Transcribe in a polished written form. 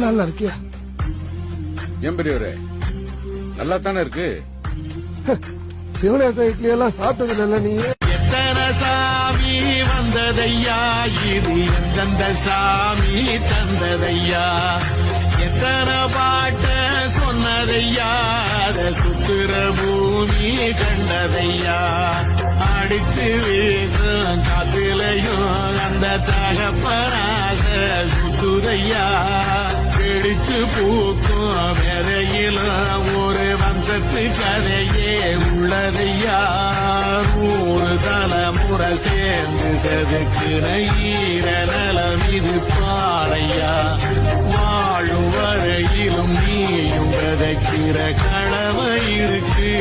நல்லா இருக்கியா? ஏன் பெரியவரே, நல்லா தானே இருக்கு. சிவனேச இட்லி எல்லாம் சாப்பிட்டது இல்ல நீ. எத்தனை சாமி வந்ததையா, இது எந்தெந்த சாமி தந்ததையா, எத்தனை பாட்ட சொன்னதையா, அத சுத்துற பூமி கண்டதையா, அடிச்சு வீசும் காத்திலையும் அந்த தகப்பராச சுத்துதையா, பிடிச்சு பூக்கும் விதையிலும் ஒரு வம்சத்து கதையே உள்ளதையா, 100 தலைமுறை சேர்ந்து செதுக்குற ஈர நலம் இது பாறையா, வாழும் வரையிலும் நீயும் விதைக்கிற கடமை இருக்கு.